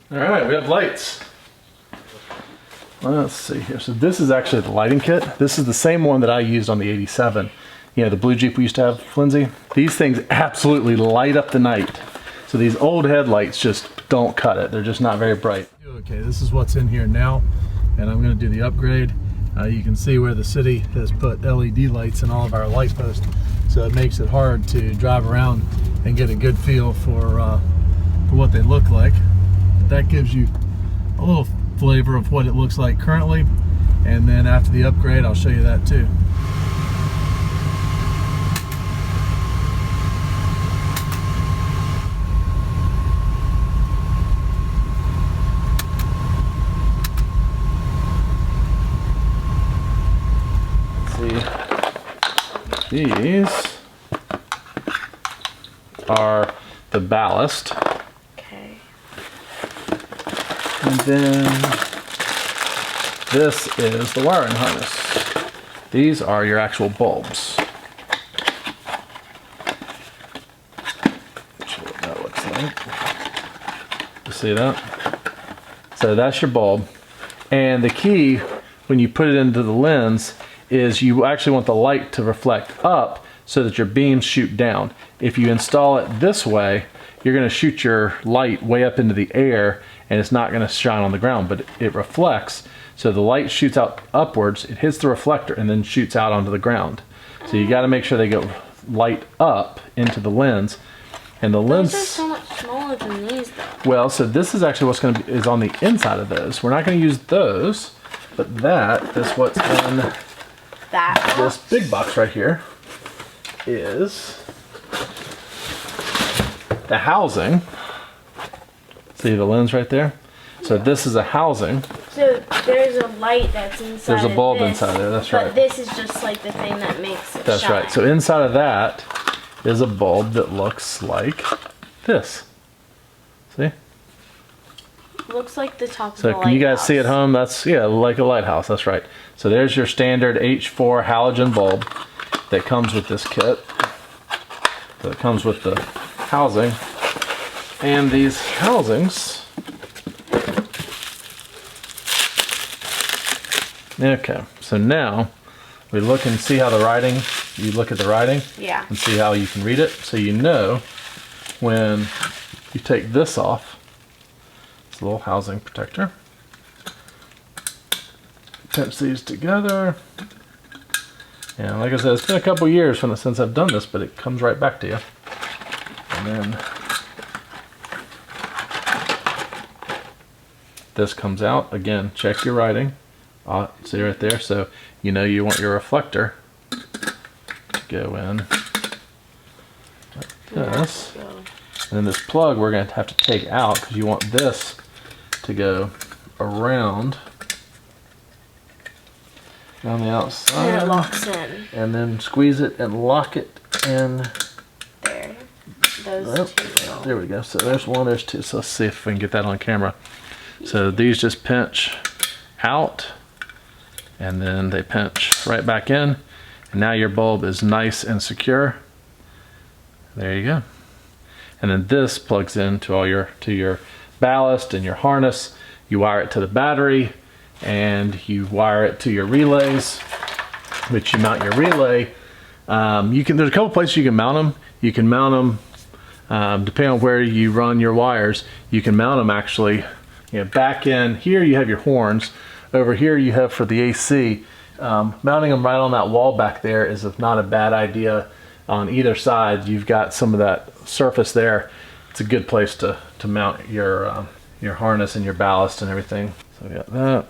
All right, we have lights. Let's see here. So this is actually the lighting kit. This is the same one that I used on the 87. You know, the blue Jeep we used to have, Lindsay? These things absolutely light up the night. So these old headlights just don't cut it. They're just not very bright. Okay, this is what's in here now, and I'm going to do the upgrade. You can see where the city has put LED lights in all of our light posts, so it makes it hard to drive around and get a good feel for what they look like. But that gives you a little flavor of what it looks like currently, and then after the upgrade I'll show you that too. These are the ballast. Okay. And then this is the wiring harness. These are your actual bulbs. Show what that looks like. You see that? So that's your bulb. And the key when you put it into the lens is you actually want the light to reflect up so that your beams shoot down. If you install it this way, you're going to shoot your light way up into the air and it's not going to shine on the ground, but it reflects. So the light shoots out upwards, it hits the reflector and then shoots out onto the ground. So you got to make sure they go light up into the lens. And the lens are so much smaller than these though. Well, so this is actually what's going to be is on the inside of those. We're not going to use those, but that is what's in this big box right here is the housing. See the lens right there? So this is a housing. So there's a light that's inside. There's a bulb inside there, that's right. But this is just like the thing that makes it That's shine. right. So inside of that is a bulb that looks like this. See? Looks like the top of the So lighthouse. can you guys see at home? That's, yeah, like a lighthouse, that's right. So there's your standard H4 halogen bulb that comes with this kit. So it comes with the housing. And these housings, okay, so now we look and see how the writing, you look at the writing and see how you can read it. So you know when you take this off, it's a little housing protector. Pinch these together. And like I said, it's been a couple years since I've done this, but it comes right back to you. And then this comes out. Again, check your writing. See right there? So you know you want your reflector to go in like this. And then this plug we're going to have to take out because you want this to go around on the outside. And it locks in. And then squeeze it and lock it in. There. Those two. There we go. So there's one, there's two. So let's see if we can get that on camera. So these just pinch out and then they pinch right back in. And now your bulb is nice and secure. There you go. And then this plugs into all your ballast and your harness. You wire it to the battery and you wire it to your relays, which you mount your relay. There's a couple places you can mount them. You can mount them depending on where you run your wires. You can mount them actually, you know, back in here you have your horns. Over here you have for the AC. Mounting them right on that wall back there is not a bad idea. On either side you've got some of that surface there. It's a good place to mount your harness and your ballast and everything. So we got that.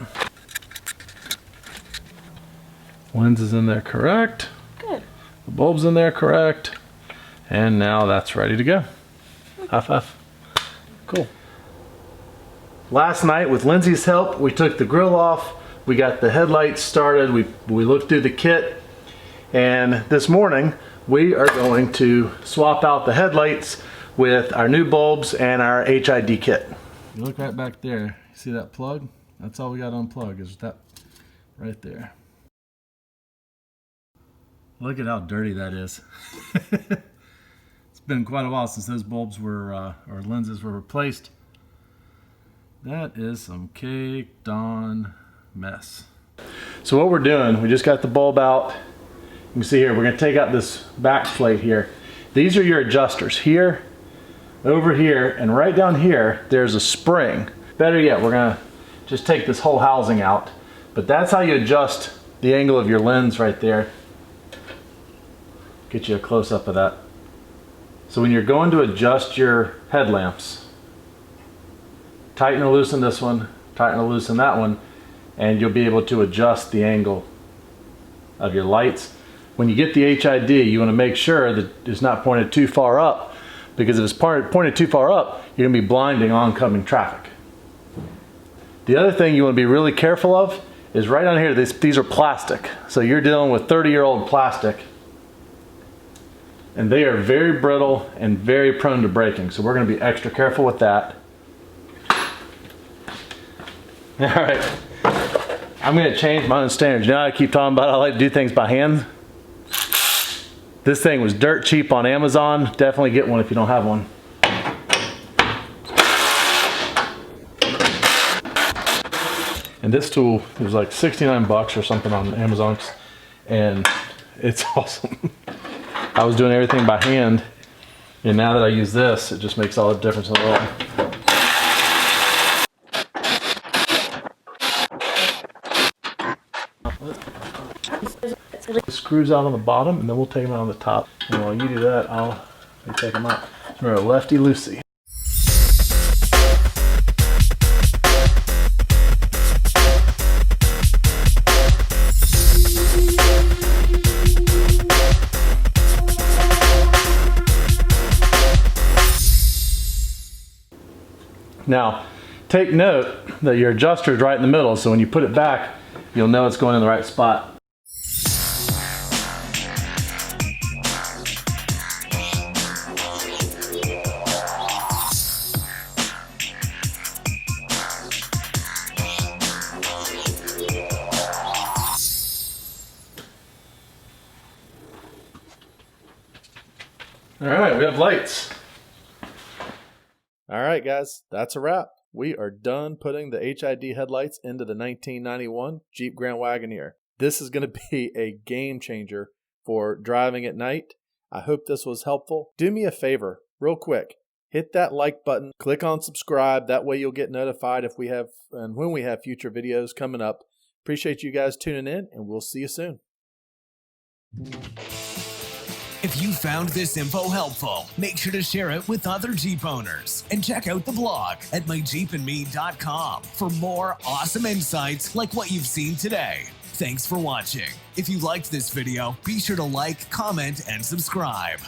Lens is in there correct. Good. The bulb's in there correct. And now that's ready to go. High five. Cool. Last night with Lindsay's help we took the grill off. We got the headlights started. We looked through the kit. And this morning we are going to swap out the headlights with our new bulbs and our HID kit. You look right back there, you see that plug? That's all we got to unplug is that right there. Look at how dirty that is. It's been quite a while since those bulbs were, or lenses were replaced. That is some caked on mess. So what we're doing, we just got the bulb out. You can see here, we're gonna take out this back plate here. These are your adjusters. Here, over here, and right down here, there's a spring. Better yet, we're gonna just take this whole housing out. But that's how you adjust the angle of your lens right there. Get you a close-up of that. So when you're going to adjust your headlamps, tighten or loosen this one, tighten or loosen that one, and you'll be able to adjust the angle of your lights. When you get the HID, you want to make sure that it's not pointed too far up, because if it's pointed too far up, you're going to be blinding oncoming traffic. The other thing you want to be really careful of is right on here, these are plastic. So you're dealing with 30-year-old plastic, and they are very brittle and very prone to breaking. So we're going to be extra careful with that. All right, I'm going to change my own standards. You know, I keep talking about I like to do things by hand. This thing was dirt cheap on Amazon. Definitely get one if you don't have one. And this tool was like 69 bucks or something on Amazon, and it's awesome. I was doing everything by hand, and now that I use this, it just makes all the difference in the world. Screws out on the bottom, and then we'll take them out on the top. And while you do that, I'll take them out. Remember, lefty loosey. Now, take note that your adjuster is right in the middle, so when you put it back, you'll know it's going in the right spot. All right, we have lights. All right, guys, that's a wrap. We are done putting the HID headlights into the 1991 Jeep Grand Wagoneer. This is going to be a game changer for driving at night. I hope this was helpful. Do me a favor, real quick. Hit that like button, click on subscribe. That way you'll get notified if we have and when we have future videos coming up. Appreciate you guys tuning in, and we'll see you soon. If you found this info helpful, make sure to share it with other Jeep owners and check out the blog at myjeepandme.com for more awesome insights like what you've seen today. Thanks for watching. If you liked this video, be sure to like, comment, and subscribe.